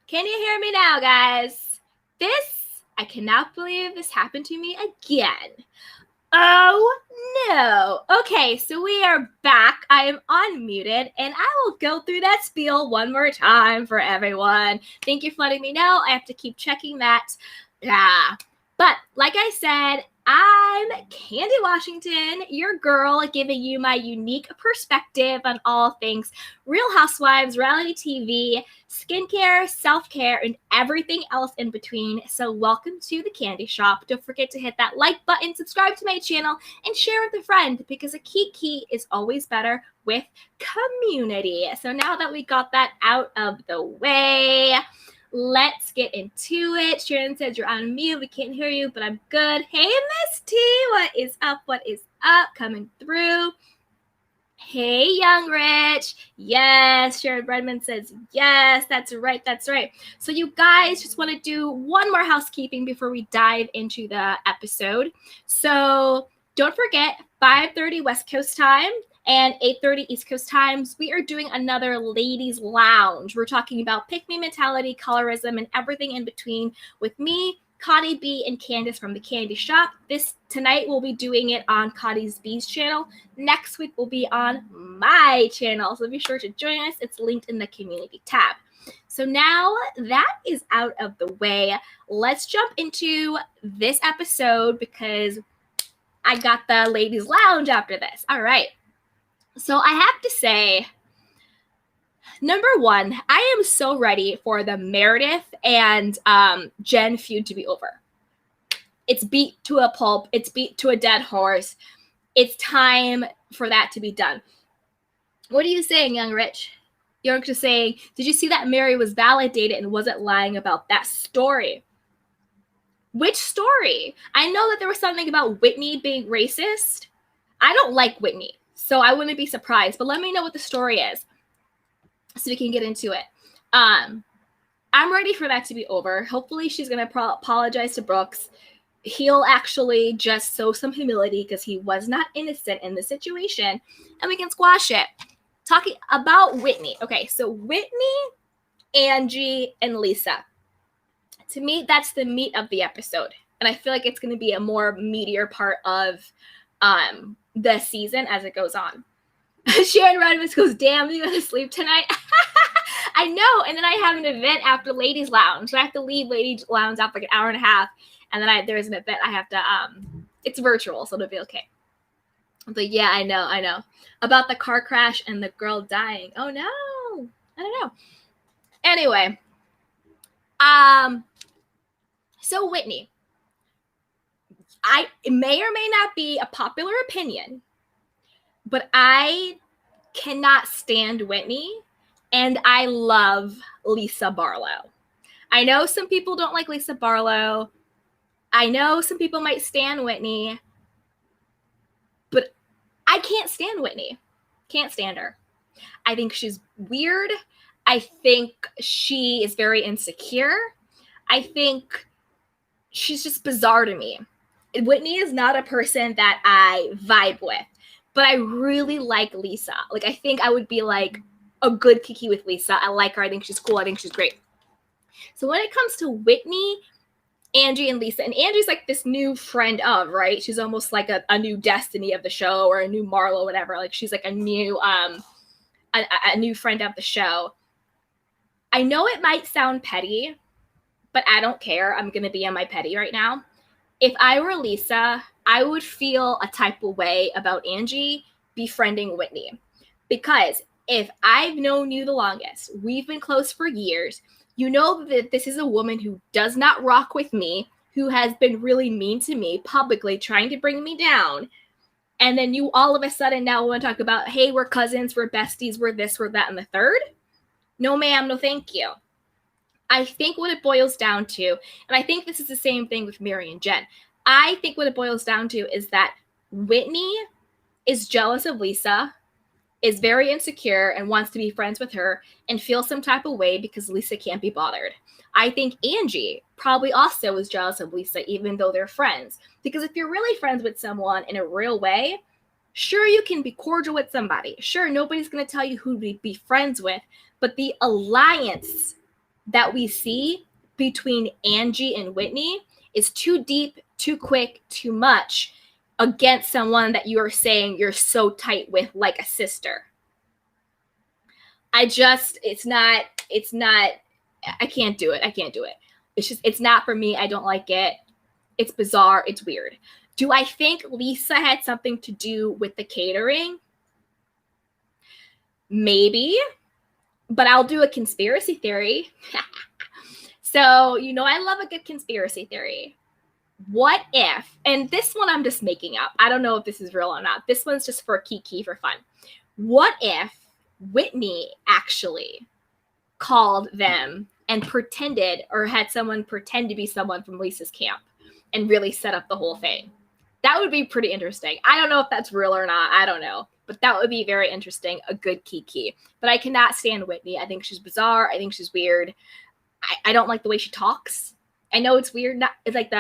Can you hear me now, guys? I cannot believe this happened to me again. Oh no. Okay, so we are back. I am unmuted and I will go through that spiel one more time for everyone. Thank you for letting me know. I have to keep checking that. Yeah. But like I said, I'm Candy Washington, your girl, giving you my unique perspective on all things Real Housewives, reality TV, skincare, self-care, and everything else in between. So welcome to the Candy Shop. Don't forget to hit that like button, subscribe to my channel, and share with a friend because a kiki is always better with community. So now that we got that out of the way, let's get into it. Sharon says you're on mute. We can't hear you, but I'm good. Hey, Miss T, what is up? What is up? Coming through. Hey, Young Rich. Yes, Sharon Redmond says yes. That's right. That's right. So you guys, just want to do one more housekeeping before we dive into the episode. So don't forget, 5:30 West Coast time and 8:30 East Coast times, we are doing another ladies lounge. We're talking about pick-me mentality, colorism, and everything in between with me, Connie B, and Candace from the Candy Shop. Tonight we'll be doing it on Connie's B's channel. Next week will be on my channel. So be sure to join us. It's linked in the community tab. So now that is out of the way, let's jump into this episode because I got the ladies lounge after this. All right. So I have to say, number one, I am so ready for the Meredith and Jen feud to be over. It's beat to a pulp. It's beat to a dead horse. It's time for that to be done. What are you saying, Young Rich? You're just saying, did you see that Mary was validated and wasn't lying about that story? Which story? I know that there was something about Whitney being racist. I don't like Whitney, so I wouldn't be surprised. But let me know what the story is so we can get into it. I'm ready for that to be over. Hopefully she's going to apologize to Brooks. He'll actually just show some humility because he was not innocent in the situation, and we can squash it. Talking about Whitney. Okay, so Whitney, Angie, and Lisa. To me, that's the meat of the episode, and I feel like it's going to be a more meatier part of the season as it goes on. Sharon Rodman goes, damn, you gotta sleep tonight. I know, and then I have an event after Ladies Lounge, so I have to leave Ladies Lounge after like an hour and a half, and then there's an event I have to, it's virtual, so it'll be okay. But yeah, I know. About the car crash and the girl dying. Oh no, I don't know. Anyway, so Whitney, it may or may not be a popular opinion, but I cannot stand Whitney, and I love Lisa Barlow. I know some people don't like Lisa Barlow. I know some people might stand Whitney, but I can't stand Whitney. Can't stand her. I think she's weird. I think she is very insecure. I think she's just bizarre to me. Whitney is not a person that I vibe with, but I really like Lisa. Like, I think I would be like a good kiki with Lisa. I like her. I think she's cool. I think she's great. So when it comes to Whitney, Angie, and Lisa, and Angie's like this new friend of, right? She's almost like a new Destiny of the show, or a new Marlo, whatever. Like, she's like a new friend of the show. I know it might sound petty, but I don't care. I'm going to be on my petty right now. If I were Lisa, I would feel a type of way about Angie befriending Whitney. Because if I've known you the longest, we've been close for years, you know that this is a woman who does not rock with me, who has been really mean to me publicly, trying to bring me down. And then you all of a sudden now want to talk about, hey, we're cousins, we're besties, we're this, we're that, and the third? No, ma'am, no thank you. I think what it boils down to, and I think this is the same thing with Mary and Jen, I think what it boils down to is that Whitney is jealous of Lisa, is very insecure, and wants to be friends with her, and feels some type of way because Lisa can't be bothered. I think Angie probably also was jealous of Lisa, even though they're friends. Because if you're really friends with someone in a real way, sure, you can be cordial with somebody. Sure, nobody's going to tell you who to be friends with, but the alliance that we see between Angie and Whitney is too deep, too quick, too much against someone that you are saying you're so tight with, like a sister. It's not, I can't do it. It's not for me. I don't like it. It's bizarre. It's weird. Do I think Lisa had something to do with the catering? Maybe, but I'll do a conspiracy theory. So, I love a good conspiracy theory. What if, and this one I'm just making up. I don't know if this is real or not. This one's just for kiki, for fun. What if Whitney actually called them and pretended, or had someone pretend to be someone from Lisa's camp and really set up the whole thing? That would be pretty interesting. I don't know if that's real or not. I don't know. But that would be very interesting. A good kiki. But I cannot stand Whitney. I think she's bizarre. I think she's weird. I don't like the way she talks. I know it's weird. It's like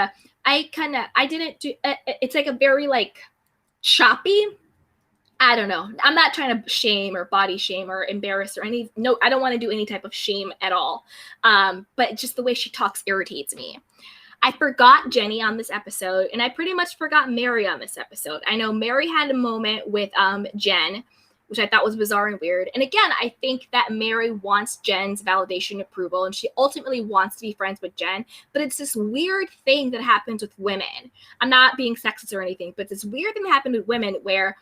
it's like a very like choppy. I don't know. I'm not trying to shame or body shame or embarrass or no, I don't want to do any type of shame at all. But just the way she talks irritates me. I forgot Jenny on this episode, and I pretty much forgot Mary on this episode. I know Mary had a moment with Jen, which I thought was bizarre and weird. And again, I think that Mary wants Jen's validation and approval, and she ultimately wants to be friends with Jen. But it's this weird thing that happens with women. I'm not being sexist or anything, but this weird thing that happened with women where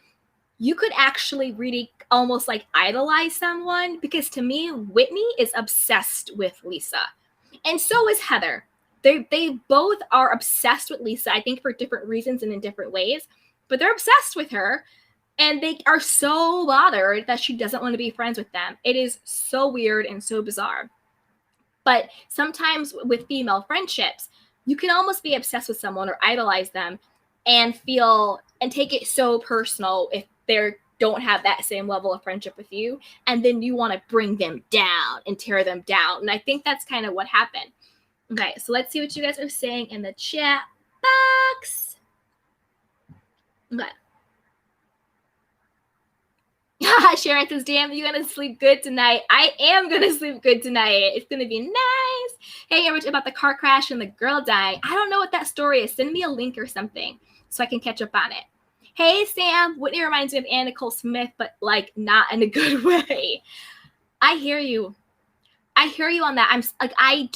you could actually really almost like idolize someone, because to me, Whitney is obsessed with Lisa. And so is Heather. They both are obsessed with Lisa, I think for different reasons and in different ways, but they're obsessed with her, and they are so bothered that she doesn't want to be friends with them. It is so weird and so bizarre. But sometimes with female friendships, you can almost be obsessed with someone or idolize them and feel and take it so personal if they don't have that same level of friendship with you, and then you want to bring them down and tear them down. And I think that's kind of what happened. Okay, so let's see what you guys are saying in the chat box. Okay. Sharon says, damn, you gonna sleep good tonight. I am gonna sleep good tonight. It's gonna be nice. Hey, Rich, about the car crash and the girl dying. I don't know what that story is. Send me a link or something so I can catch up on it. Hey, Sam, Whitney reminds me of Anna Nicole Smith, but like not in a good way. I hear you. I hear you on that. I'm like, I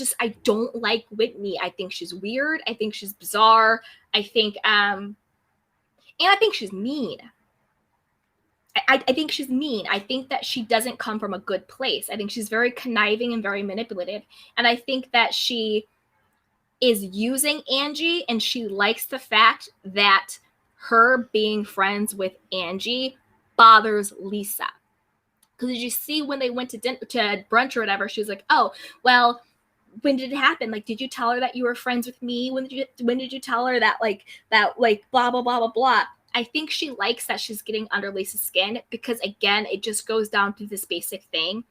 don't like Whitney. I think she's weird. I think she's bizarre. I think, and I think she's mean. I think she's mean. I think that she doesn't come from a good place. I think she's very conniving and very manipulative. And I think that she is using Angie, and she likes the fact that her being friends with Angie bothers Lisa. Because did you see when they went to brunch or whatever, she was like, oh, well, when did it happen? Like, did you tell her that you were friends with me? When did you tell her that blah, blah, blah, blah, blah? I think she likes that she's getting under Lisa's skin, because again, it just goes down to this basic thing.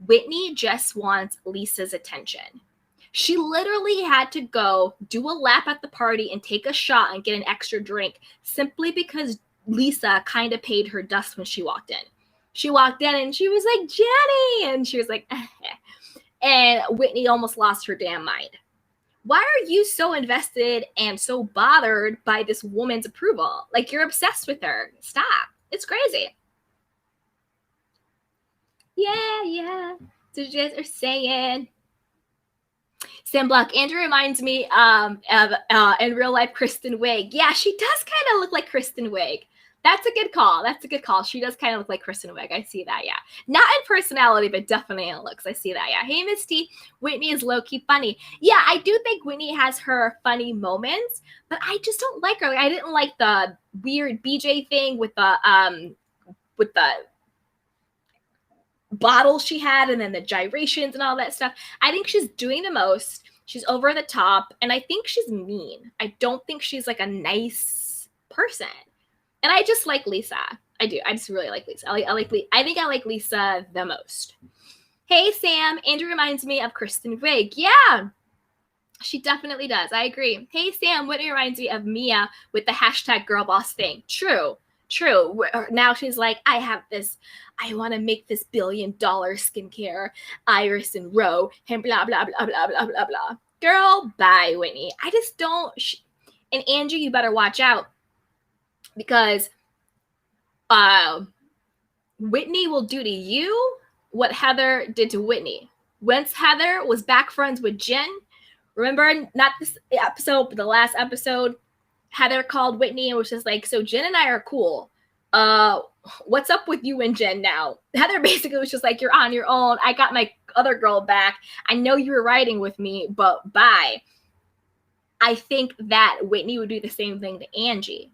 Whitney just wants Lisa's attention. She literally had to go do a lap at the party and take a shot and get an extra drink simply because Lisa kind of paid her dust when she walked in. She walked in and she was like, Jenny! And she was like, and Whitney almost lost her damn mind. Why are you so invested and so bothered by this woman's approval? Like, you're obsessed with her. Stop. It's crazy. Yeah. So you guys are saying. Sam Block, Andrew reminds me of in real life Kristen Wiig. Yeah, she does kind of look like Kristen Wiig. That's a good call. She does kind of look like Kristen Wiig. I see that, yeah. Not in personality, but definitely in looks. I see that, yeah. Hey, Misty, Whitney is low-key funny. Yeah, I do think Whitney has her funny moments, but I just don't like her. Like, I didn't like the weird BJ thing with the bottle she had and then the gyrations and all that stuff. I think she's doing the most. She's over the top, and I think she's mean. I don't think she's like a nice person. And I just like Lisa. I do. I just really like Lisa. I think I like Lisa the most. Hey, Sam. Andrew reminds me of Kristen Wiig. Yeah, she definitely does. I agree. Hey, Sam. Whitney reminds me of Mia with the hashtag girl boss thing. True. True. Now she's like, I want to make this $1 billion skincare, Iris and Roe, and blah, blah, blah, blah, blah, blah, blah. Girl, bye, Whitney. I just don't. And Angie, you better watch out, because Whitney will do to you what Heather did to Whitney. Once Heather was back friends with Jen, remember, not this episode, but the last episode, Heather called Whitney and was just like, so Jen and I are cool. What's up with you and Jen now? Heather basically was just like, you're on your own. I got my other girl back. I know you were riding with me, but bye. I think that Whitney would do the same thing to Angie.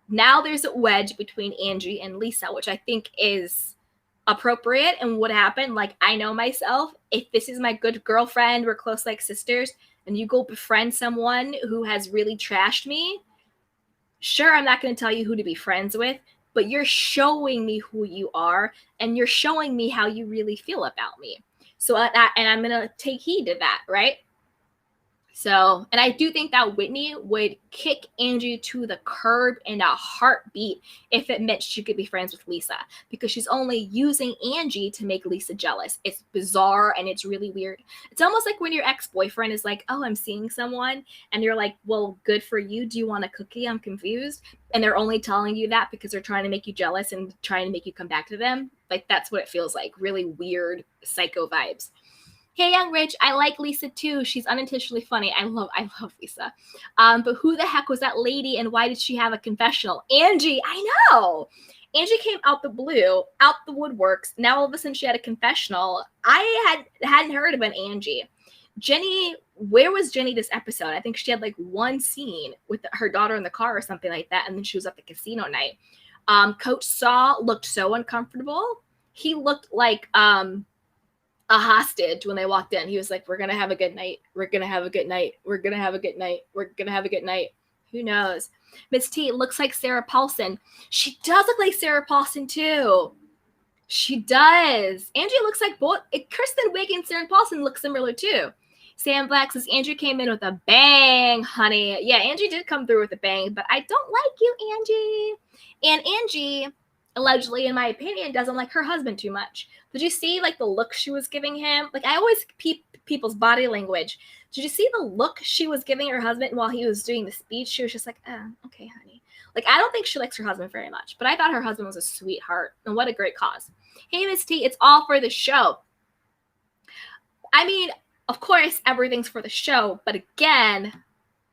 Now there's a wedge between Angie and Lisa, which I think is appropriate and would happen. Like, I know myself, if this is my good girlfriend, we're close like sisters, and you go befriend someone who has really trashed me, sure, I'm not going to tell you who to be friends with, but you're showing me who you are, and you're showing me how you really feel about me. So, and I'm going to take heed to that, right? So, and I do think that Whitney would kick Angie to the curb in a heartbeat if it meant she could be friends with Lisa, because she's only using Angie to make Lisa jealous. It's bizarre and it's really weird. It's almost like when your ex-boyfriend is like, oh, I'm seeing someone, and you're like, well, good for you. Do you want a cookie? I'm confused. And they're only telling you that because they're trying to make you jealous and trying to make you come back to them. Like, that's what it feels like. Really weird psycho vibes. Hey, Young Rich, I like Lisa too. She's unintentionally funny. I love Lisa. But who the heck was that lady, and why did she have a confessional? Angie, I know. Angie came out the blue, out the woodworks. Now all of a sudden she had a confessional. I hadn't heard of an Angie. Jenny, where was Jenny this episode? I think she had like one scene with her daughter in the car or something like that, and then she was at the casino night. Coach Shah looked so uncomfortable. He looked like a hostage when they walked in. He was like, we're gonna have a good night, we're gonna have a good night, we're gonna have a good night, we're gonna have a good night. Who knows? Miss T looks like Sarah Paulson. She does look like Sarah Paulson too. She does. Angie looks like both Kristen Wiig and Sarah Paulson look similar too. Sam Black says Angie came in with a bang, honey. Yeah, Angie did come through with a bang, but I don't like you, Angie. And Angie, allegedly, in my opinion, doesn't like her husband too much. Did you see like the look she was giving him? Like, I always peep people's body language. Did you see the look she was giving her husband while he was doing the speech? She was just like, oh, okay, honey. Like, I don't think she likes her husband very much, but I thought her husband was a sweetheart, and what a great cause. Hey, Miss T, it's all for the show. I mean, of course, everything's for the show, but again,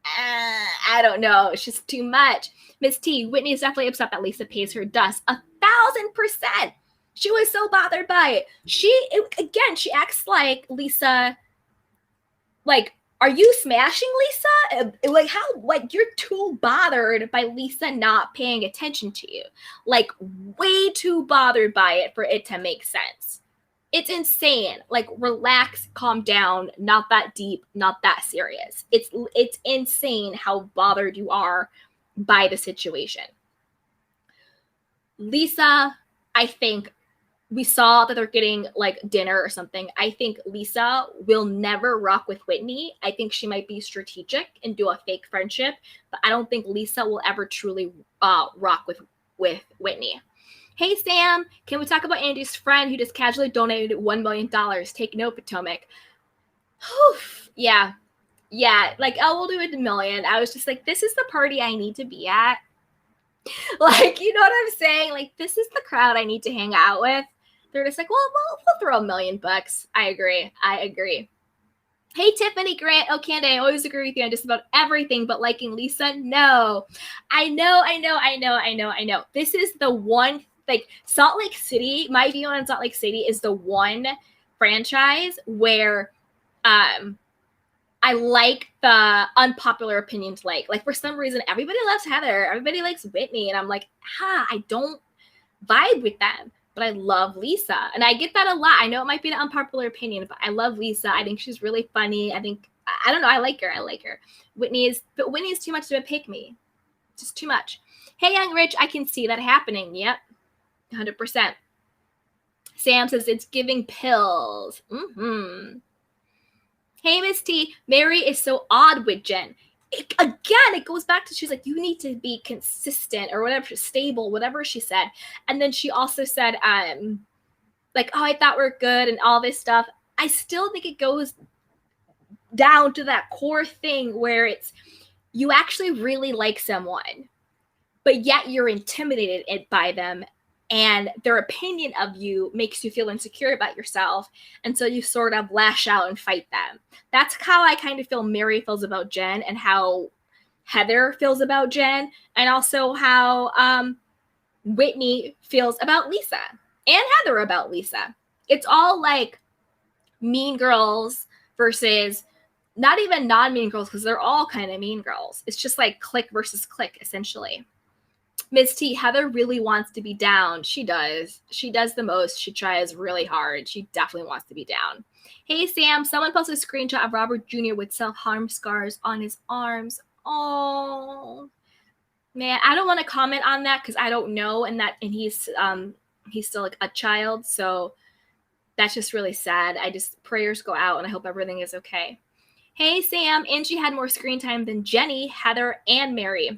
I don't know. It's just too much. Miss T, Whitney is definitely upset that Lisa pays her dust. 1,000%. She was so bothered by it. She acts like Lisa, like, are you smashing Lisa? Like, how, like, you're too bothered by Lisa not paying attention to you. Like, way too bothered by it for it to make sense. It's insane. Like, relax, calm down, not that deep, not that serious. It's insane how bothered you are by the situation. Lisa, I think we saw that they're getting like dinner or something. I think Lisa will never rock with Whitney. I think she might be strategic and do a fake friendship, but I don't think Lisa will ever truly rock with Whitney. Hey, Sam, can we talk about Angie's friend who just casually donated $1 million? Take note, Potomac. Whew. Yeah. Like, oh, we'll do it $1 million. I was just like, this is the party I need to be at. Like, you know what I'm saying? Like, this is the crowd I need to hang out with. They're just like, well, we'll throw $1 million. I agree. Hey, Tiffany Grant. Oh, Candy, I always agree with you on just about everything, but liking Lisa, no. I know. This is the one, like, Salt Lake City, my view on Salt Lake City is the one franchise where I like the unpopular opinions. Like for some reason, everybody loves Heather. Everybody likes Whitney. And I'm like, I don't vibe with them. But I love Lisa. And I get that a lot. I know it might be an unpopular opinion, but I love Lisa. I think she's really funny. I don't know. I like her. Whitney is too much to a pick me. Just too much. Hey, Young Rich, I can see that happening. Yep. 100%. Sam says it's giving pills. Hey, Miss T, Mary is so odd with Jen. it goes back to, she's like, you need to be consistent or whatever, stable, whatever she said. And then she also said, like, oh, I thought we're good and all this stuff. I still think it goes down to that core thing where it's, you actually really like someone, but yet you're intimidated by them, and their opinion of you makes you feel insecure about yourself, and so you sort of lash out and fight them. That's how I kind of feel Mary feels about Jen, and how Heather feels about Jen, and also how Whitney feels about Lisa, and Heather about Lisa. It's all like mean girls versus not even non-mean girls, because they're all kind of mean girls. It's just like clique versus clique, essentially. Ms. T, Heather really wants to be down. She does. She does the most. She tries really hard. She definitely wants to be down. Hey, Sam, someone posted a screenshot of Robert Jr. with self-harm scars on his arms. Oh, man, I don't want to comment on that because I don't know, and he's still like a child, so that's just really sad. Prayers go out, and I hope everything is okay. Hey, Sam, Angie had more screen time than Jenny, Heather, and Mary.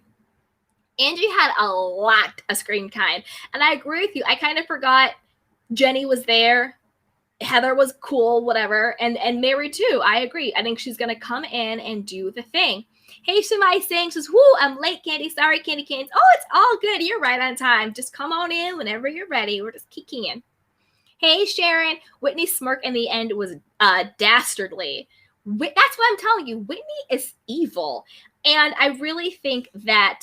Angie had a lot of screen time, and I agree with you. I kind of forgot Jenny was there. Heather was cool, whatever, and Mary too. I agree. I think she's gonna come in and do the thing. Hey, Shemai Singh says, whoo, I'm late, Candy. Sorry, Candy Canes. Oh, it's all good. You're right on time. Just come on in whenever you're ready. We're just kicking in. Hey, Sharon. Whitney's smirk in the end was dastardly. That's what I'm telling you. Whitney is evil. And I really think that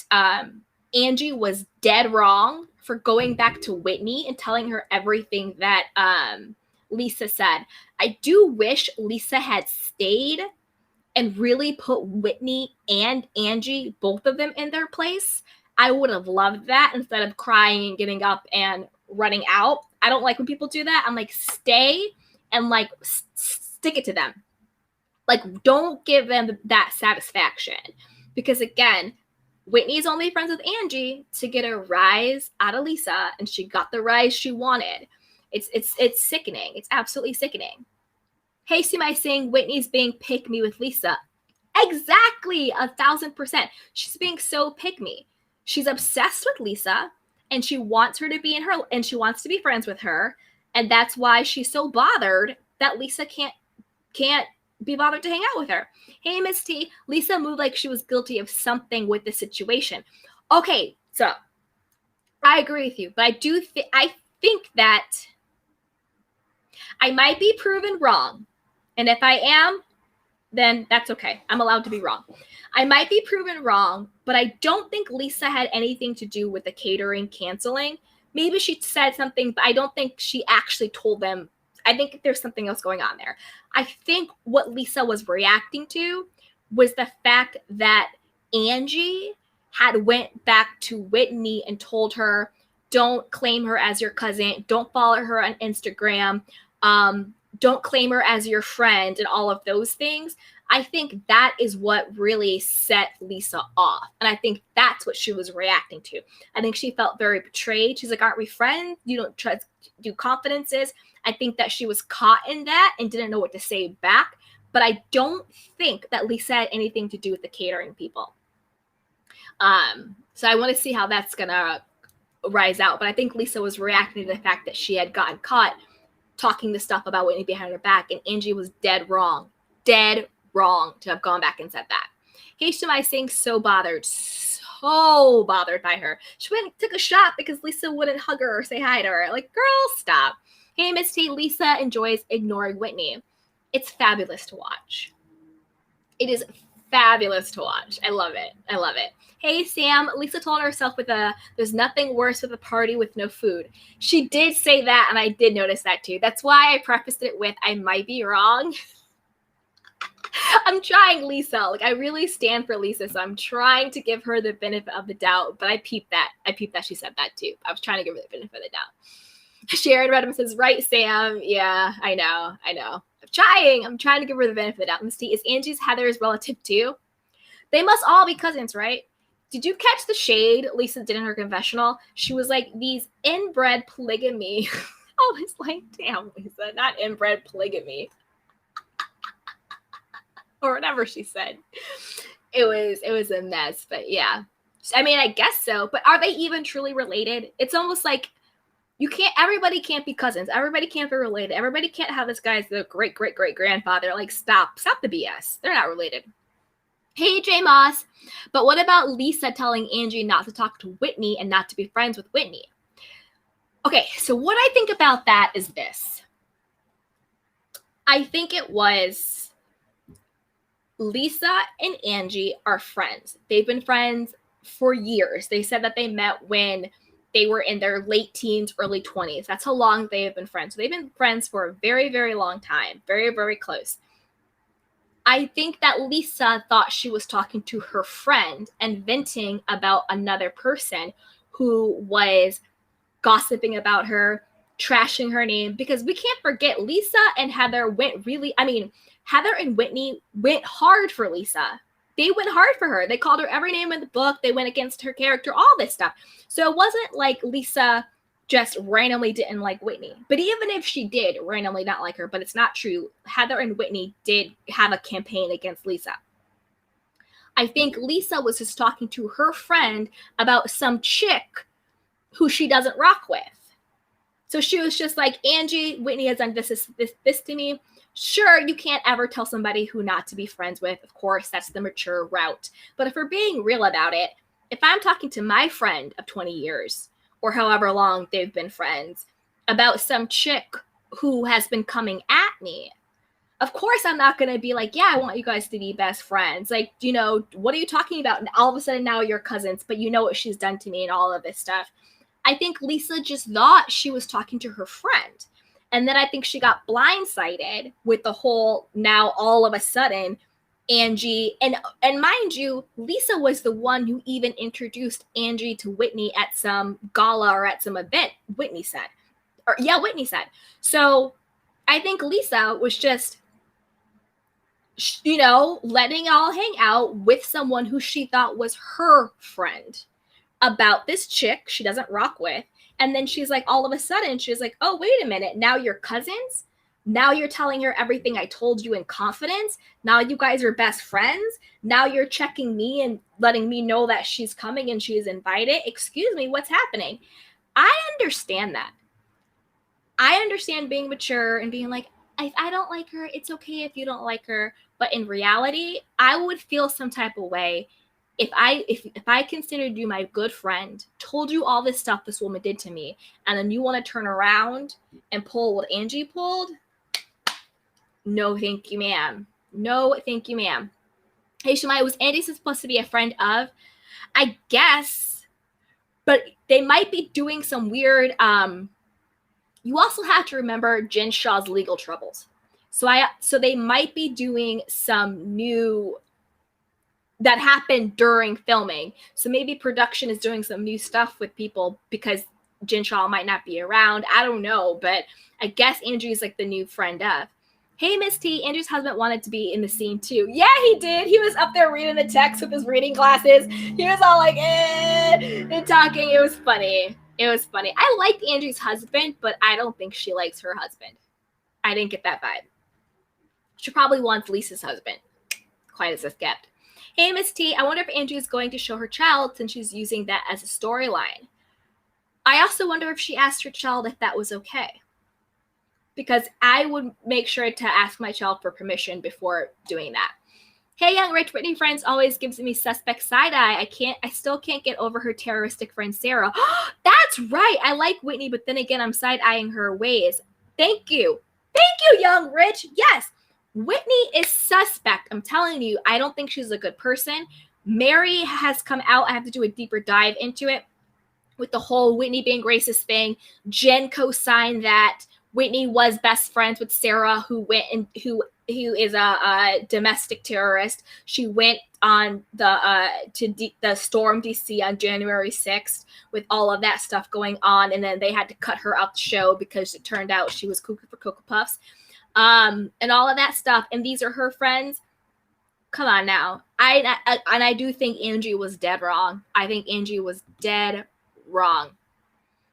Angie was dead wrong for going back to Whitney and telling her everything that Lisa said. I do wish Lisa had stayed and really put Whitney and Angie, both of them, in their place. I would have loved that instead of crying and getting up and running out. I don't like when people do that. I'm like, stay and like stick it to them. Like, don't give them that satisfaction. Because again, Whitney's only friends with Angie to get a rise out of Lisa, and she got the rise she wanted. It's sickening. It's absolutely sickening. Hey, Sumai saying Whitney's being pick-me with Lisa. Exactly, 1,000%. She's being so pick-me. She's obsessed with Lisa, and she wants her to be in her, and she wants to be friends with her, and that's why she's so bothered that Lisa can't be bothered to hang out with her. Hey, Miss T, Lisa moved like she was guilty of something with the situation. Okay, so I agree with you, but I think that I might be proven wrong. And if I am, then that's okay. I'm allowed to be wrong. I might be proven wrong, but I don't think Lisa had anything to do with the catering canceling. Maybe she said something, but I don't think she actually told them. I think there's something else going on there. I think what Lisa was reacting to was the fact that Angie had went back to Whitney and told her, don't claim her as your cousin. Don't follow her on Instagram. Don't claim her as your friend and all of those things. I think that is what really set Lisa off. And I think that's what she was reacting to. I think she felt very betrayed. She's like, aren't we friends? You don't trust, do confidences. I think that she was caught in that and didn't know what to say back. But I don't think that Lisa had anything to do with the catering people. So I want to see how that's going to rise out. But I think Lisa was reacting to the fact that she had gotten caught talking the stuff about Whitney behind her back, and Angie was dead wrong to have gone back and said that. Hey, Shemai saying so bothered by her. She went and took a shot because Lisa wouldn't hug her or say hi to her. Like, girl, stop. Hey, Miss T, Lisa enjoys ignoring Whitney. It's fabulous to watch. It is fabulous to watch. I love it. I love it. Hey, Sam, Lisa told herself there's nothing worse with a party with no food. She did say that, and I did notice that too. That's why I prefaced it with, I might be wrong. I'm trying Lisa. Like, I really stand for Lisa, so I'm trying to give her the benefit of the doubt, but I peeped that. She said that too. I was trying to give her the benefit of the doubt. Sharon Redham says, right, Sam. Yeah, I know. I'm trying to give her the benefit of the doubt. Miss T, is Angie's Heather's relative too? They must all be cousins, right? Did you catch the shade Lisa did in her confessional? She was like, these inbred polygamy. I was like, damn, Lisa, not inbred polygamy. Or whatever she said. it was a mess, but yeah. I mean, I guess so, but are they even truly related? It's almost like everybody can't be cousins. Everybody can't be related. Everybody can't have this guy's the great grandfather. Like, stop the BS. They're not related. Hey, J Moss, but what about Lisa telling Angie not to talk to Whitney and not to be friends with Whitney? Okay, so what I think about that is this. I think it was Lisa and Angie are friends. They've been friends for years. They said that they met when they were in their late teens, early 20s. That's how long they have been friends. So they've been friends for a very, very long time. Very, very close. I think that Lisa thought she was talking to her friend and venting about another person who was gossiping about her, trashing her name, because we can't forget Lisa and Heather Heather and Whitney went hard for Lisa. They went hard for her. They called her every name in the book. They went against her character, all this stuff. So it wasn't like Lisa just randomly didn't like Whitney. But even if she did randomly not like her, but it's not true, Heather and Whitney did have a campaign against Lisa. I think Lisa was just talking to her friend about some chick who she doesn't rock with. So she was just like, Angie, Whitney has done this to me. Sure, you can't ever tell somebody who not to be friends with. Of course, that's the mature route. But if we're being real about it, if I'm talking to my friend of 20 years, or however long they've been friends, about some chick who has been coming at me, of course I'm not going to be like, yeah, I want you guys to be best friends. Like, what are you talking about? And all of a sudden now you're cousins, but you know what she's done to me and all of this stuff. I think Lisa just thought she was talking to her friend. And then I think she got blindsided with the whole, now all of a sudden, Angie, and mind you, Lisa was the one who even introduced Angie to Whitney at some gala or at some event, Whitney said. So I think Lisa was just, letting it all hang out with someone who she thought was her friend about this chick she doesn't rock with. And then she's like, all of a sudden, she's like, oh, wait a minute. Now you're cousins? Now you're telling her everything I told you in confidence? Now you guys are best friends? Now you're checking me and letting me know that she's coming and she's invited? Excuse me, what's happening? I understand that. I understand being mature and being like, if I don't like her, it's okay if you don't like her. But in reality, I would feel some type of way if I considered you my good friend, told you all this stuff this woman did to me, and then you want to turn around and pull what Angie pulled, no thank you, ma'am. No thank you, ma'am. Hey, Shemai, was Angie supposed to be a friend of? I guess, but they might be doing some weird, you also have to remember Jen Shah's legal troubles. So they might be doing some new that happened during filming. So maybe production is doing some new stuff with people because Jen Shah might not be around. I don't know, but I guess Angie's like the new friend of. Hey, Miss T, Andrew's husband wanted to be in the scene too. Yeah, he did. He was up there reading the text with his reading glasses. He was all like, and talking. It was funny. I liked Angie's husband, but I don't think she likes her husband. I didn't get that vibe. She probably wants Lisa's husband. Quiet as it's kept. Hey, Miss T, I wonder if Angie is going to show her child since she's using that as a storyline. I also wonder if she asked her child if that was okay. Because I would make sure to ask my child for permission before doing that. Hey, young rich Whitney friends always gives me suspect side eye. I still can't get over her terroristic friend Sarah. That's right. I like Whitney, but then again, I'm side eyeing her ways. Thank you, young rich. Yes. Whitney is suspect. I'm telling you, I don't think she's a good person. Mary has come out. I have to do a deeper dive into it with the whole Whitney being racist thing. Jen co-signed that Whitney was best friends with Sarah, who is a domestic terrorist. She went on the storm DC on January 6th with all of that stuff going on, and then they had to cut her out the show because it turned out she was cuckoo for Cocoa Puffs. And all of that stuff, and these are her friends. Come on now. I do think Angie was dead wrong. I think Angie was dead wrong.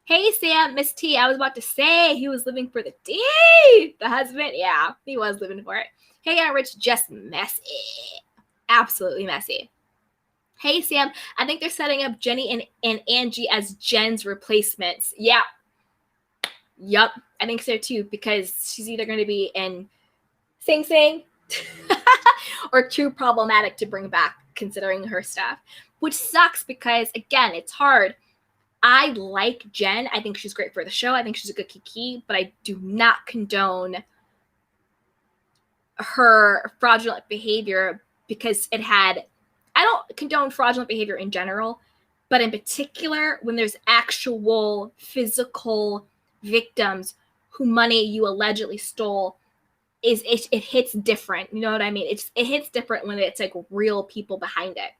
Hey, Sam, Miss T, I was about to say he was living for the D. The husband, yeah, he was living for it. Hey, Rich, just messy. Absolutely messy. Hey, Sam, I think they're setting up Jenny and Angie as Jen's replacements. Yeah. Yup. I think so too, because she's either going to be in Sing Sing or too problematic to bring back considering her stuff, which sucks because, again, it's hard. I like Jen. I think she's great for the show. I think she's a good Kiki, but I do not condone her fraudulent behavior because I don't condone fraudulent behavior in general, but in particular, when there's actual physical victims who money you allegedly stole, it hits different. You know what I mean? It hits different when it's like real people behind it.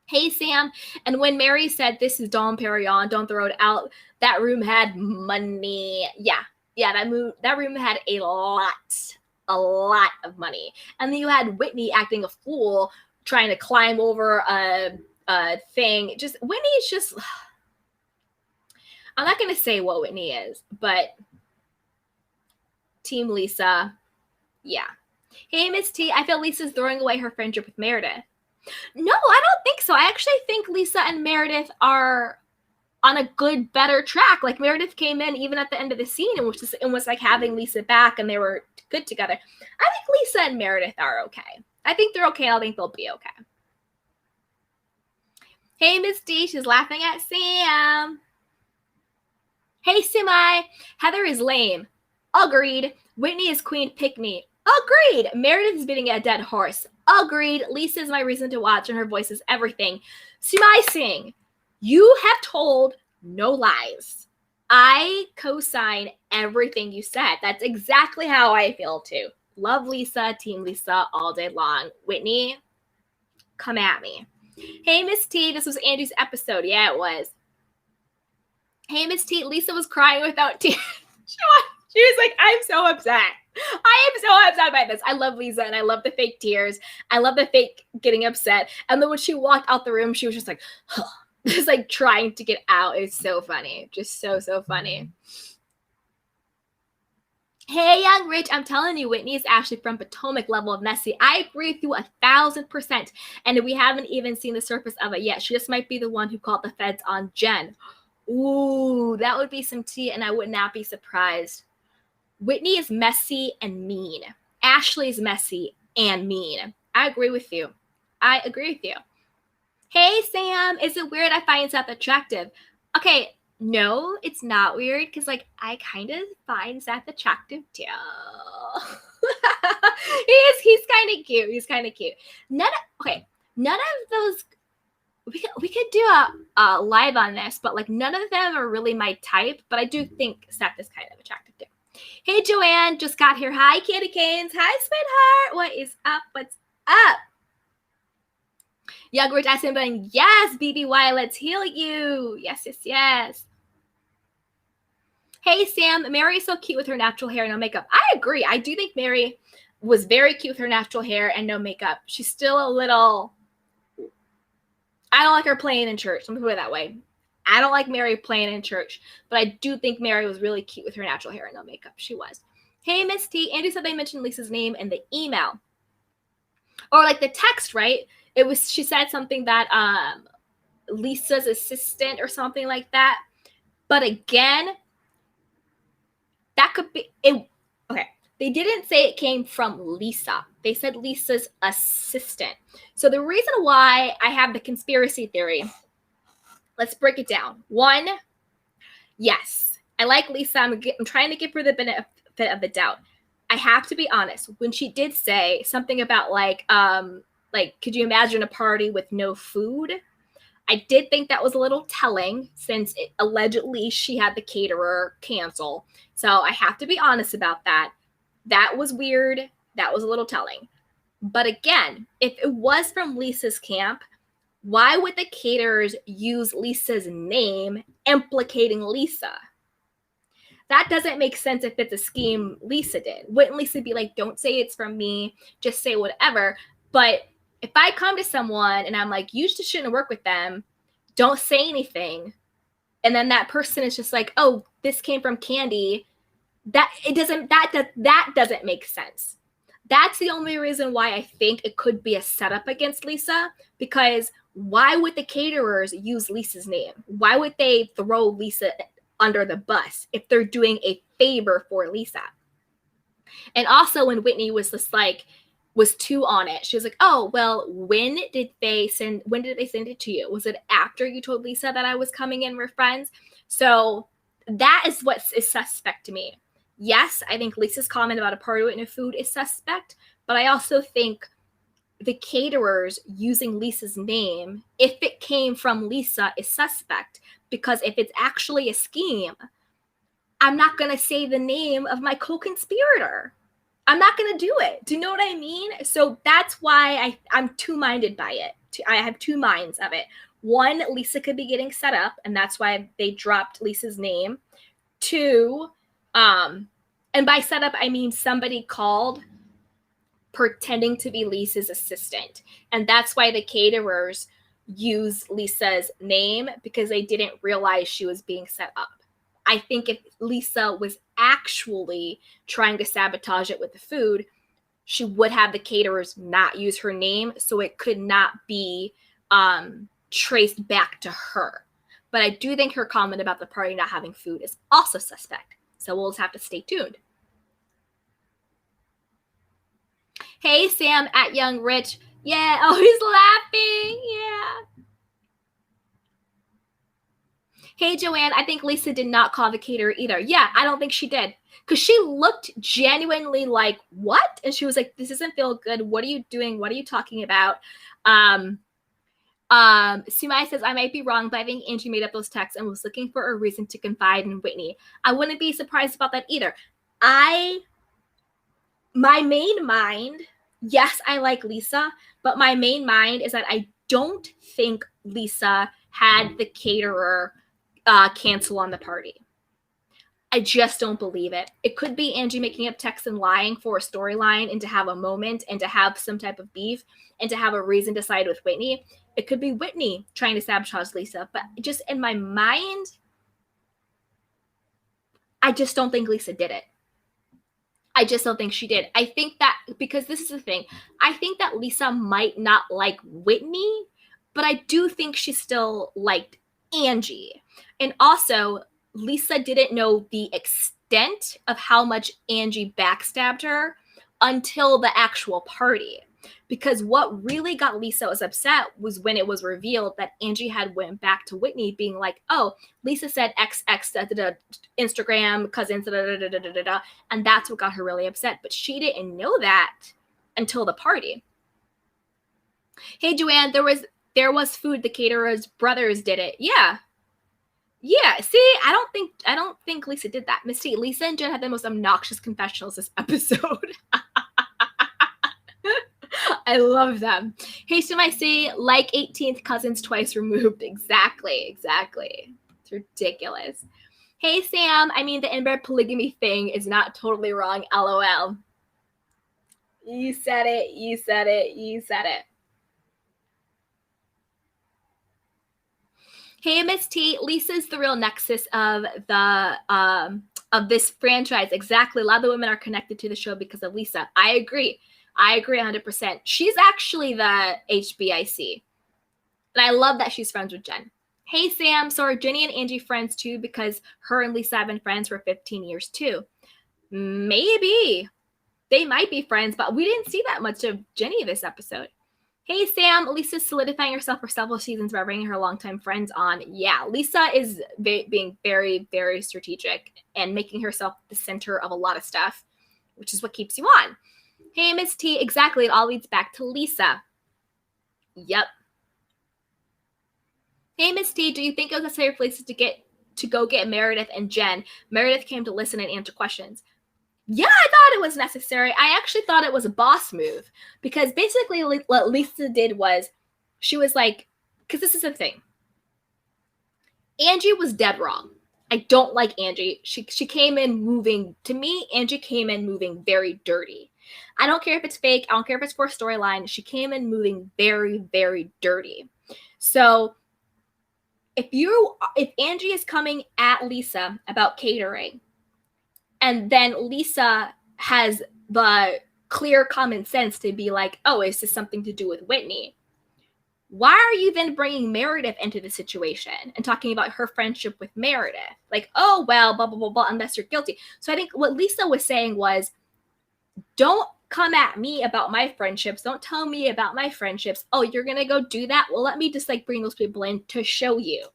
Hey, Sam. And when Mary said, this is Dom Perignon, don't throw it out, that room had money. Yeah, that room had a lot of money. And then you had Whitney acting a fool, trying to climb over a thing. Whitney's just, I'm not going to say what Whitney is, but Team Lisa, yeah. Hey, Miss T, I feel Lisa's throwing away her friendship with Meredith. No, I don't think so. I actually think Lisa and Meredith are on a good, better track. Like, Meredith came in even at the end of the scene and was like having Lisa back, and they were good together. I think Lisa and Meredith are okay. I think they're okay. I think they'll be okay. Hey, Miss D, she's laughing at Sam. Hey, Simi, Heather is lame. Agreed. Whitney is queen, pick me. Agreed. Meredith is beating a dead horse. Agreed. Lisa is my reason to watch, and her voice is everything. Simi Singh, you have told no lies. I co-sign everything you said. That's exactly how I feel too. Love Lisa, Team Lisa all day long. Whitney, come at me. Hey, Miss T, this was Angie's episode. Yeah, it was. Hey, Miss T, Lisa was crying without tears. She was like, I'm so upset. I am so upset by this. I love Lisa, and I love the fake tears. I love the fake getting upset. And then when she walked out the room, she was just like, huh. Just like trying to get out. It's so funny. Just so funny. Hey, Young Rich, I'm telling you, Whitney is actually from Potomac level of messy. I agree with you 1,000%. And we haven't even seen the surface of it yet. She just might be the one who called the feds on Jen. Ooh, that would be some tea, and I would not be surprised. Whitney is messy and mean. Ashley is messy and mean. I agree with you. Hey, Sam, is it weird I find Seth attractive? Okay, no, it's not weird because, like, I kind of find Seth attractive too. He's kind of cute. He's kind of cute. None of those. We could do a live on this, but like none of them are really my type. But I do think Seth is kind of attractive too. Hey, Joanne, just got here. Hi, Candy Canes. Hi, sweetheart. What is up? What's up? Young Rich Aspen, yes, BBY, let's heal you. Yes. Hey, Sam, Mary is so cute with her natural hair and no makeup. I agree. I do think Mary was very cute with her natural hair and no makeup. She's still a little, I don't like her playing in church. Let me put it that way. I don't like Mary playing in church, but I do think Mary was really cute with her natural hair and no makeup. She was. Hey, Miss T, Andy said they mentioned Lisa's name in the email. Or like the text, right? She said something that Lisa's assistant or something like that. But again, that could be it. Okay. They didn't say it came from Lisa. They said Lisa's assistant. So the reason why I have the conspiracy theory, let's break it down. One, yes, I like Lisa. I'm trying to give her the benefit of the doubt. I have to be honest. When she did say something about like, could you imagine a party with no food? I did think that was a little telling since allegedly she had the caterer cancel. So I have to be honest about that. That was weird. That was a little telling. But again, if it was from Lisa's camp, why would the caterers use Lisa's name implicating Lisa? That doesn't make sense if it's a scheme Lisa did. Wouldn't Lisa be like, don't say it's from me, just say whatever? But if I come to someone and I'm like, you just shouldn't work with them, don't say anything, and then that person is just like, oh, this came from Candy, that doesn't make sense. That's the only reason why I think it could be a setup against Lisa, because why would the caterers use Lisa's name? Why would they throw Lisa under the bus if they're doing a favor for Lisa? And also when Whitney was just like, was too on it, she was like, oh, well, when did they send it to you? Was it after you told Lisa that I was coming in with friends? So that is what is suspect to me. Yes, I think Lisa's comment about a party with no food is suspect, but I also think the caterers using Lisa's name, if it came from Lisa, is suspect, because if it's actually a scheme, I'm not going to say the name of my co-conspirator. I'm not going to do it. Do you know what I mean? So that's why I'm two-minded by it. I have two minds of it. One, Lisa could be getting set up, and that's why they dropped Lisa's name. Two, and by setup, I mean somebody called pretending to be Lisa's assistant. And that's why the caterers use Lisa's name, because they didn't realize she was being set up. I think if Lisa was actually trying to sabotage it with the food, she would have the caterers not use her name, so it could not be traced back to her. But I do think her comment about the party not having food is also suspect. So we'll just have to stay tuned. Hey, Sam at Young Rich. Yeah, oh, he's laughing. Yeah. Hey, Joanne, I think Lisa did not call the caterer either. Yeah, I don't think she did. Because she looked genuinely like, what? And she was like, this doesn't feel good. What are you doing? What are you talking about? Sumai says, I might be wrong, but I think Angie made up those texts and was looking for a reason to confide in Whitney. I wouldn't be surprised about that either. My main mind, yes, I like Lisa, but my main mind is that I don't think Lisa had the caterer cancel on the party. I just don't believe it. It could be Angie making up texts and lying for a storyline and to have a moment and to have some type of beef and to have a reason to side with Whitney. It could be Whitney trying to sabotage Lisa. But just in my mind, I just don't think Lisa did it. I just don't think she did. I think that, because this is the thing, I think that Lisa might not like Whitney, but I do think she still liked Angie. And also, Lisa didn't know the extent of how much Angie backstabbed her until the actual party. Because what really got Lisa was upset was when it was revealed that Angie had went back to Whitney being like, oh, Lisa said XX, Instagram, cousins, and that's what got her really upset. But she didn't know that until the party. Hey, Joanne, there was food. The caterer's brothers did it. Yeah. Yeah, see, I don't think Lisa did that. Misty, Lisa and Jen had the most obnoxious confessionals this episode. I love them. Hey, so I say like 18th cousins twice removed. Exactly. It's ridiculous. Hey, Sam, I mean, the inbred polygamy thing is not totally wrong. LOL. You said it. Hey, Miss T, Lisa's the real nexus of of this franchise. Exactly. A lot of the women are connected to the show because of Lisa. I agree 100%. She's actually the HBIC. And I love that she's friends with Jen. Hey, Sam, so are Jenny and Angie friends too? Because her and Lisa have been friends for 15 years too. Maybe. They might be friends, but we didn't see that much of Jenny this episode. Hey, Sam, Lisa's solidifying herself for several seasons by bringing her longtime friends on. Yeah, Lisa is being very, very strategic and making herself the center of a lot of stuff, which is what keeps you on. Hey, Miss T, exactly. It all leads back to Lisa. Yep. Hey, Miss T, do you think it was necessary for Lisa to go get Meredith and Jen? Meredith came to listen and answer questions. Yeah, I thought it was necessary. I actually thought it was a boss move, because basically what Lisa did was she was like, because this is the thing. Angie was dead wrong. I don't like Angie. She came in moving, to me, Angie came in moving very dirty. I don't care if it's fake. I don't care if it's for a storyline. She came in moving very, very dirty. So if Angie is coming at Lisa about catering, and then Lisa has the clear common sense to be like, oh, is this something to do with Whitney? Why are you then bringing Meredith into the situation and talking about her friendship with Meredith? Like, oh, well, blah, blah, blah, blah, unless you're guilty. So I think what Lisa was saying was, don't come at me about my friendships. Don't tell me about my friendships. Oh, you're going to go do that? Well, let me just like bring those people in to show you.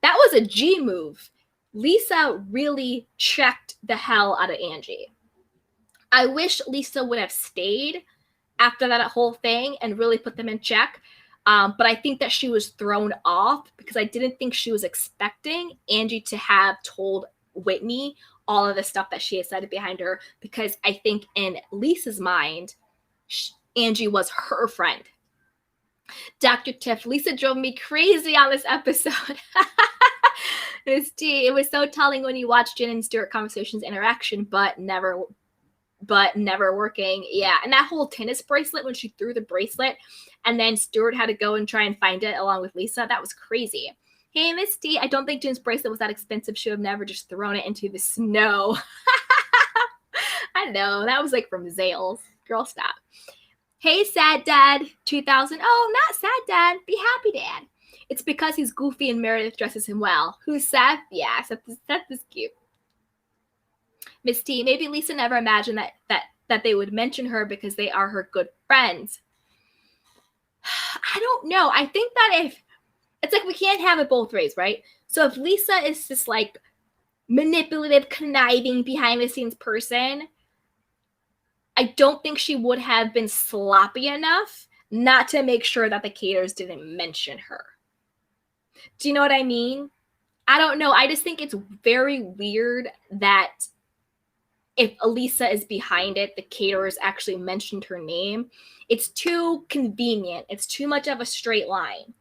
That was a G move. Lisa really checked the hell out of Angie. I wish Lisa would have stayed after that whole thing and really put them in check. But I think that she was thrown off because I didn't think she was expecting Angie to have told Whitney all of the stuff that she had said behind her, because I think in Lisa's mind, Angie was her friend. Dr. Tiff, Lisa drove me crazy on this episode. It was so telling when you watch Jen and Stuart Conversations interaction, but never working. Yeah, and that whole tennis bracelet, when she threw the bracelet and then Stuart had to go and try and find it along with Lisa, that was crazy. Hey, Misty, I don't think Jen's bracelet was that expensive. She would have never just thrown it into the snow. I know, that was like from Zales. Girl, stop. Hey, Sad Dad 2000. Oh, not Sad Dad. Be Happy Dad. It's because he's goofy and Meredith dresses him well. Who's Seth? Yeah, Seth is cute. Miss T, maybe Lisa never imagined that they would mention her because they are her good friends. I don't know. I think that if it's like we can't have it both ways, right? So if Lisa is this like manipulative, conniving, behind the scenes person, I don't think she would have been sloppy enough not to make sure that the caterers didn't mention her. Do you know what I mean? I don't know. I just think it's very weird that if Lisa is behind it, the caterers actually mentioned her name. It's too convenient. It's too much of a straight line.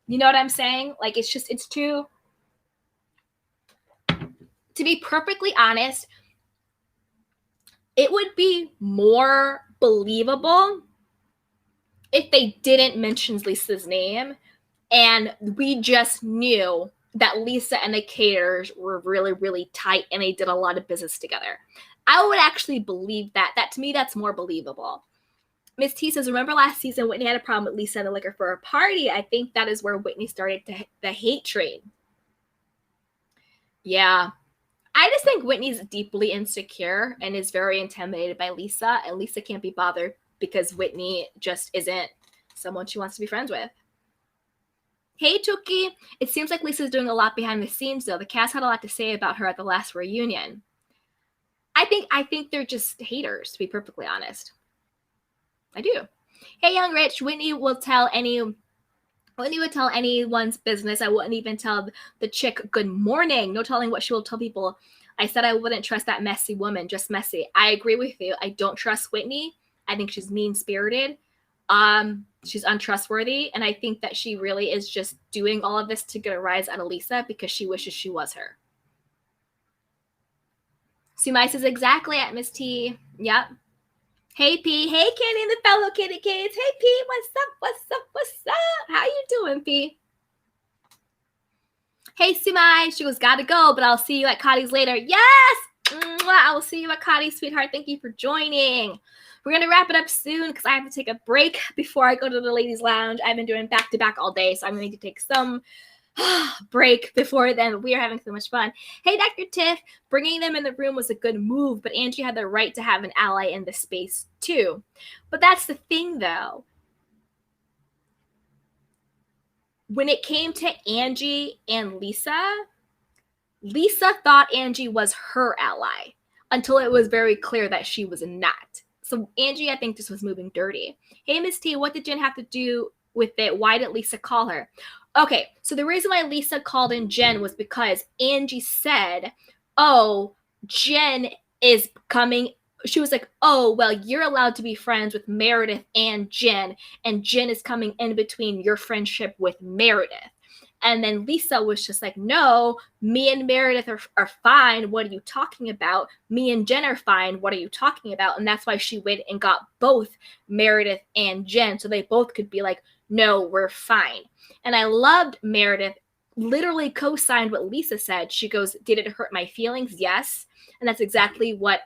You know what I'm saying? Like, it's too... To be perfectly honest, it would be more believable if they didn't mention Lisa's name and we just knew that Lisa and the caterers were really, really tight and they did a lot of business together. I would actually believe that. That to me, that's more believable. Miss T says, remember last season Whitney had a problem with Lisa and the liquor for a party? I think that is where Whitney started the hate train. Yeah. I just think Whitney's deeply insecure and is very intimidated by Lisa, and Lisa can't be bothered because Whitney just isn't someone she wants to be friends with. Hey, Tookie. It seems like Lisa's doing a lot behind the scenes, though. The cast had a lot to say about her at the last reunion. I think they're just haters, to be perfectly honest. I do. Hey, Young Rich. Whitney would tell anyone's business. I wouldn't even tell the chick good morning. No telling what she will tell people. I said I wouldn't trust that messy woman, just messy. I agree with you. I don't trust Whitney. I think she's mean-spirited. She's untrustworthy. And I think that she really is just doing all of this to get a rise out of Lisa because she wishes she was her. Sumai says exactly at Miss T. Yep. Hey, P. Hey, Kenny and the fellow kitty kids. Hey, P. What's up? What's up? What's up? How you doing, P? Hey, Sumai. She goes, gotta go, but I'll see you at Cotty's later. Yes! I will see you at Cotty's, sweetheart. Thank you for joining. We're going to wrap it up soon because I have to take a break before I go to the ladies' lounge. I've been doing back-to-back all day, so I'm going to take some break before then. We are having so much fun. Hey, Dr. Tiff, bringing them in the room was a good move, but Angie had the right to have an ally in the space too. But that's the thing, though. When it came to Angie and Lisa thought Angie was her ally until it was very clear that she was not. So Angie, I think, just was moving dirty. Hey, Miss T, what did Jen have to do with it? Why did Lisa call her? Okay, so the reason why Lisa called in Jen was because Angie said, oh, Jen is coming. She was like, oh, well, you're allowed to be friends with Meredith and Jen is coming in between your friendship with Meredith. And then Lisa was just like, no, me and Meredith are fine. What are you talking about? Me and Jen are fine. What are you talking about? And that's why she went and got both Meredith and Jen so they both could be like, no, we're fine. And I loved Meredith literally co-signed what Lisa said. She goes, did it hurt my feelings? Yes. And that's exactly what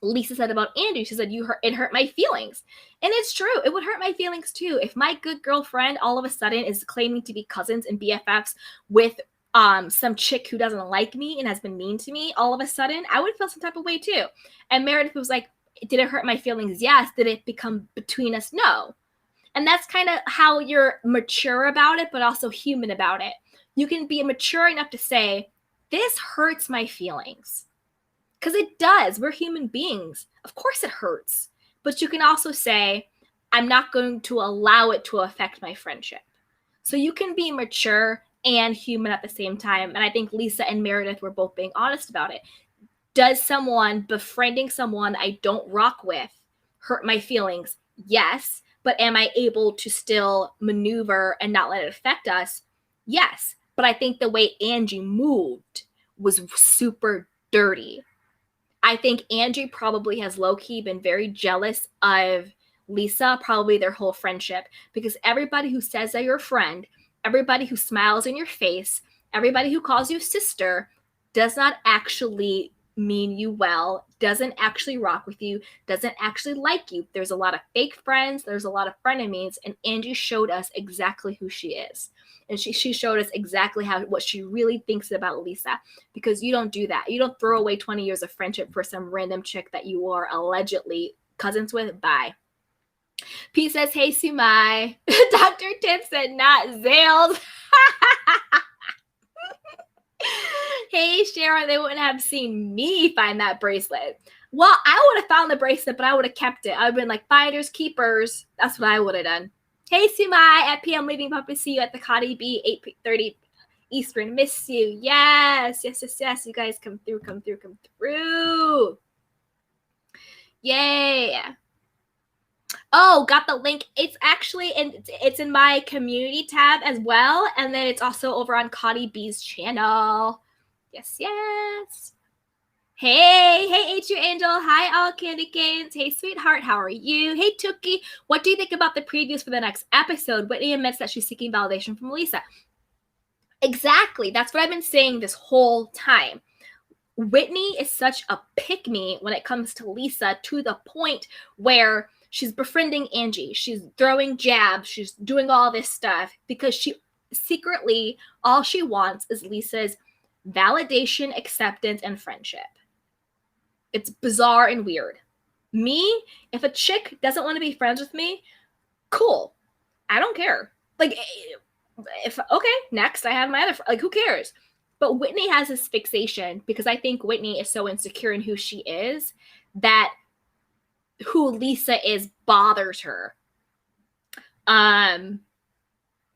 Lisa said about Angie. She said, it hurt my feelings. And it's true. It would hurt my feelings too. If my good girlfriend all of a sudden is claiming to be cousins and BFFs with some chick who doesn't like me and has been mean to me, all of a sudden, I would feel some type of way too. And Meredith was like, did it hurt my feelings? Yes. Did it become between us? No. And that's kind of how you're mature about it, but also human about it. You can be mature enough to say, this hurts my feelings. Because it does. We're human beings. Of course it hurts. But you can also say, I'm not going to allow it to affect my friendship. So you can be mature and human at the same time. And I think Lisa and Meredith were both being honest about it. Does someone befriending someone I don't rock with hurt my feelings? Yes. But am I able to still maneuver and not let it affect us? Yes. But I think the way Angie moved was super dirty. I think Angie probably has low-key been very jealous of Lisa, probably their whole friendship, because everybody who says they're your friend, everybody who smiles in your face, everybody who calls you sister does not actually mean you well, doesn't actually rock with you, doesn't actually like you. There's a lot of fake friends, there's a lot of frenemies, and Angie showed us exactly who she is. And she showed us exactly what she really thinks about Lisa, because you don't do that. You don't throw away 20 years of friendship for some random chick that you are allegedly cousins with. Bye. P says, hey, Sumai. Dr. Tim said, not Zales. Hey, Sharon, they wouldn't have seen me find that bracelet. Well, I would have found the bracelet, but I would have kept it. I would have been like, finders, keepers. That's what I would have done. Hey, Sumai, at PM leaving puppy. See you at the Cotty B, 8:30 Eastern. Miss you. Yes. You guys come through. Yay. Oh, got the link. It's actually it's in my community tab as well. And then it's also over on Cotty B's channel. Yes. Hey, H2 Angel. Hi, all candy canes. Hey, sweetheart. How are you? Hey, Tookie. What do you think about the previews for the next episode? Whitney admits that she's seeking validation from Lisa. Exactly. That's what I've been saying this whole time. Whitney is such a pick-me when it comes to Lisa, to the point where she's befriending Angie. She's throwing jabs. She's doing all this stuff because she secretly, all she wants is Lisa's validation, acceptance, and friendship. It's bizarre and weird. Me, if a chick doesn't want to be friends with me, cool. I don't care. Like, okay, next I have my other, like, who cares? But Whitney has this fixation because I think Whitney is so insecure in who she is that who Lisa is bothers her. And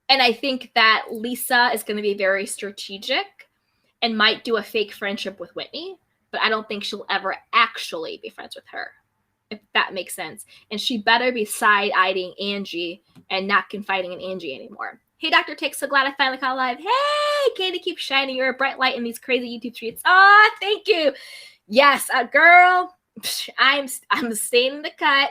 I think that Lisa is going to be very strategic and might do a fake friendship with Whitney, but I don't think she'll ever actually be friends with her, if that makes sense. And she better be side-eyeing Angie and not confiding in Angie anymore. Hey, Dr. Tick, so glad I finally caught live. Hey, Katie, keep shining. You're a bright light in these crazy YouTube streets. Oh, thank you. Yes, girl, I'm staying in the cut.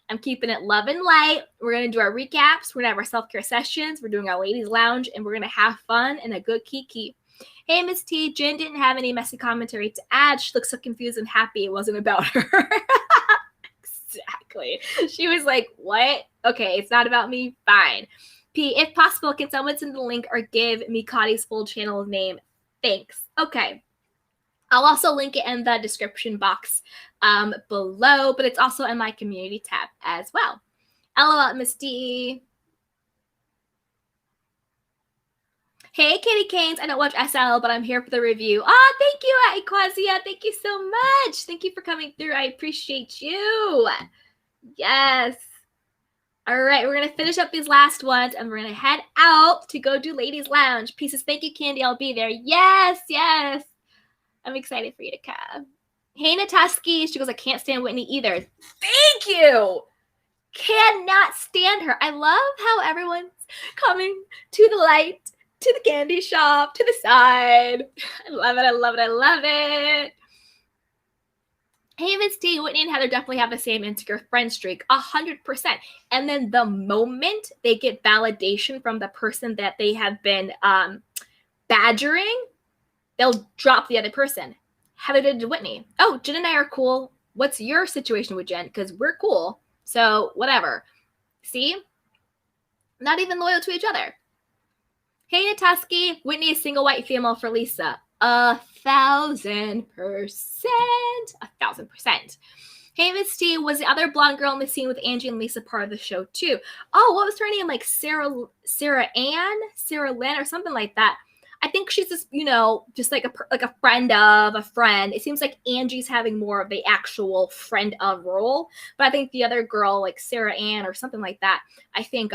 I'm keeping it love and light. We're going to do our recaps. We're going to have our self-care sessions. We're doing our ladies lounge, and we're going to have fun and a good kiki. Hey, Miss T, Jen didn't have any messy commentary to add. She looks so confused and happy it wasn't about her. Exactly. She was like, what? Okay, it's not about me. Fine. P, if possible, can someone send the link or give me Cotty's full channel name? Thanks. Okay. I'll also link it in the description box below, but it's also in my community tab as well. LOL, Miss D. Hey, Kitty Canes. I don't watch SL, but I'm here for the review. Oh, thank you, Equazia. Thank you so much. Thank you for coming through. I appreciate you. Yes. All right, we're going to finish up these last ones, and we're going to head out to go do Ladies Lounge. Pieces, thank you, Candy. I'll be there. Yes. I'm excited for you to come. Hey, Natusky. She goes, I can't stand Whitney either. Thank you. Cannot stand her. I love how everyone's coming to the light, to the candy shop, to the side. I love it. Hey, Miss T, Whitney and Heather definitely have the same insecure friend streak, 100%. And then the moment they get validation from the person that they have been badgering, they'll drop the other person. Heather did to Whitney. Oh, Jen and I are cool. What's your situation with Jen? Because we're cool. So whatever. See? Not even loyal to each other. Hey, Natusky. Whitney is single white female for Lisa. 1,000%. 1,000%. Hey, Miss T, was the other blonde girl in the scene with Angie and Lisa part of the show too? Oh, what was her name? Like Sarah Lynn or something like that. I think she's just, just like a friend of a friend. It seems like Angie's having more of the actual friend of role, but I think the other girl, like Sarah Ann or something like that, I think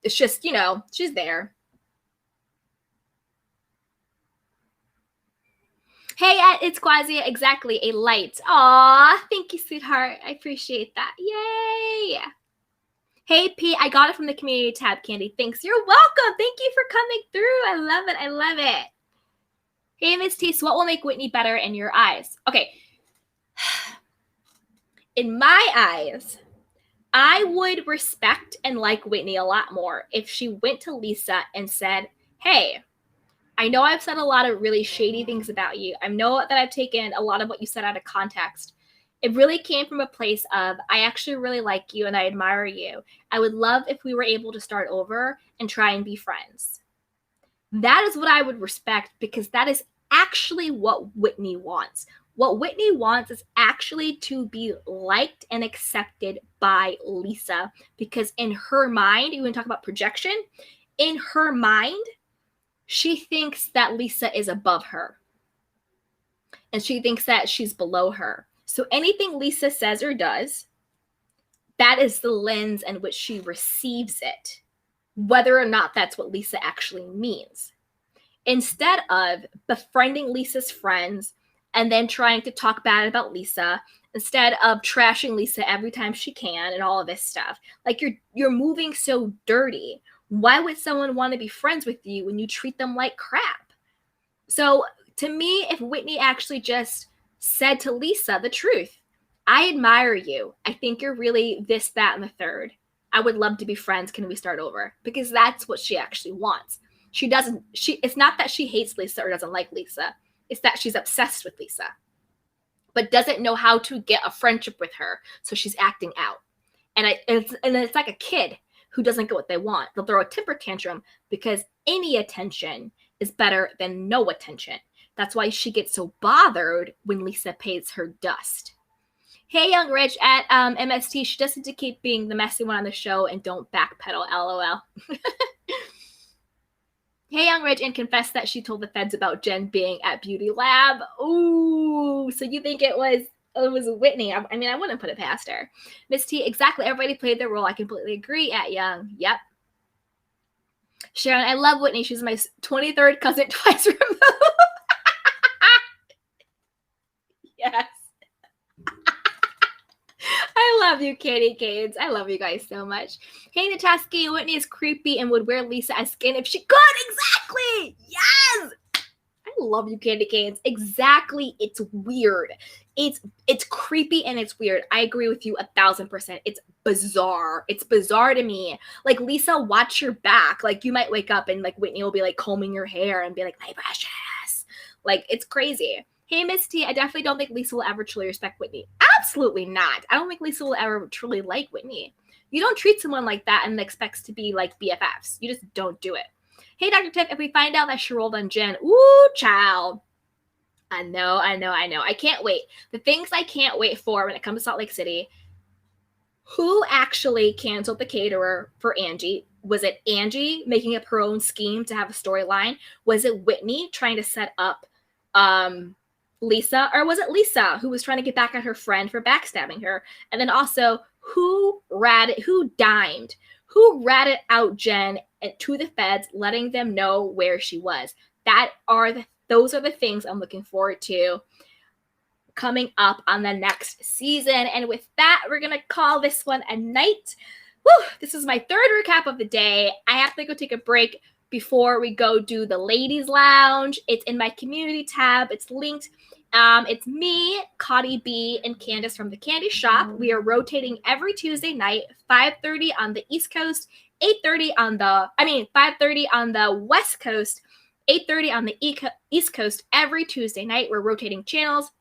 it's just, she's there. Hey, it's Quasia, exactly, a light. Aw, thank you, sweetheart. I appreciate that. Yay! Hey, Pete, I got it from the community tab, Candy. Thanks. You're welcome. Thank you for coming through. I love it. I love it. Hey, Miss T, so what will make Whitney better in your eyes? Okay. In my eyes, I would respect and like Whitney a lot more if she went to Lisa and said, hey, I know I've said a lot of really shady things about you. I know that I've taken a lot of what you said out of context. It really came from a place of, I actually really like you and I admire you. I would love if we were able to start over and try and be friends. That is what I would respect, because that is actually what Whitney wants. What Whitney wants is actually to be liked and accepted by Lisa, because in her mind, you want to talk about projection, in her mind, she thinks that Lisa is above her. And she thinks that she's below her. So anything Lisa says or does, that is the lens in which she receives it, whether or not that's what Lisa actually means. Instead of befriending Lisa's friends and then trying to talk bad about Lisa, instead of trashing Lisa every time she can and all of this stuff, like you're moving so dirty. Why would someone want to be friends with you when you treat them like crap? So to me, if Whitney actually just said to Lisa the truth, I admire you. I think you're really this, that, and the third. I would love to be friends. Can we start over? Because that's what she actually wants. It's not that she hates Lisa or doesn't like Lisa. It's that she's obsessed with Lisa, but doesn't know how to get a friendship with her. So she's acting out. And it's like a kid who doesn't get what they want. They'll throw a temper tantrum because any attention is better than no attention. That's why she gets so bothered when Lisa pays her dust. Hey, Young Rich at MST, she just needs to keep being the messy one on the show and don't backpedal, LOL. Hey, Young Rich, and confessed that she told the feds about Jen being at Beauty Lab. Ooh, so you think it was Whitney? I mean, I wouldn't put it past her. Miss T, exactly. Everybody played their role. I completely agree. At Young, yep. Sharon, I love Whitney. She's my 23rd cousin twice removed. Yes. I love you, Katie Canes. I love you guys so much. Hey, Natasky, Whitney is creepy and would wear Lisa as skin if she could. Exactly. Yes. I love you, Candy Canes. Exactly. It's weird. It's creepy and it's weird. I agree with you 1,000%. It's bizarre. It's bizarre to me. Like, Lisa, watch your back. Like, you might wake up and like Whitney will be like combing your hair and be like, my precious. Like, it's crazy. Hey, Miss T, I definitely don't think Lisa will ever truly respect Whitney. Absolutely not. I don't think Lisa will ever truly like Whitney. You don't treat someone like that and expects to be like BFFs. You just don't do it. Hey, Dr. Tiff, if we find out that she rolled on Jen, ooh, child. I know. I can't wait. The things I can't wait for when it comes to Salt Lake City, who actually canceled the caterer for Angie? Was it Angie making up her own scheme to have a storyline? Was it Whitney trying to set up Lisa, or was it Lisa who was trying to get back at her friend for backstabbing her? And then also, who dimed who ratted out Jen to the feds, letting them know where she was? Those are the things I'm looking forward to coming up on the next season. And with that, we're gonna call this one a night. Whew, this is my third recap of the day. I have to go take a break before we go do the ladies lounge. It's in my community tab. It's linked. It's me, Cotty B, and Candace from the Candy Shop. We are rotating every Tuesday night, 5:30 on the East Coast, 5:30 on the West Coast, 8:30 on the East Coast every Tuesday night. We're rotating channels.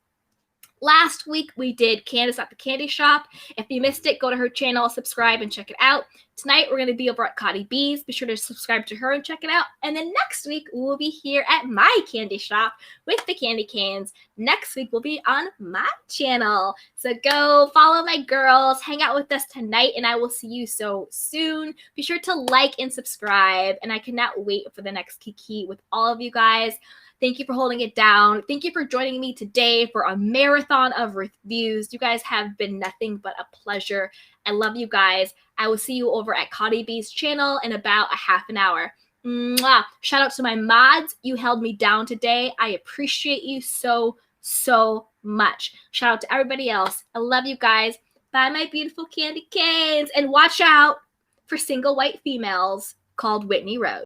Last week we did Candace at the Candy Shop. If you missed it, go to her channel, subscribe, and check it out. Tonight we're going to be over at Cardi B's. Be sure to subscribe to her and check it out. And then next week we'll be here at my candy shop with the candy canes. Next week we'll be on my channel. So go follow my girls, hang out with us tonight, and I will see you so soon. Be sure to like and subscribe. And I cannot wait for the next Kiki with all of you guys. Thank you for holding it down. Thank you for joining me today for a marathon of reviews. You guys have been nothing but a pleasure. I love you guys. I will see you over at Cardi B's channel in about a half an hour. Mwah. Shout out to my mods. You held me down today. I appreciate you so, so much. Shout out to everybody else. I love you guys. Bye, my beautiful candy canes. And watch out for single white females called Whitney Rose.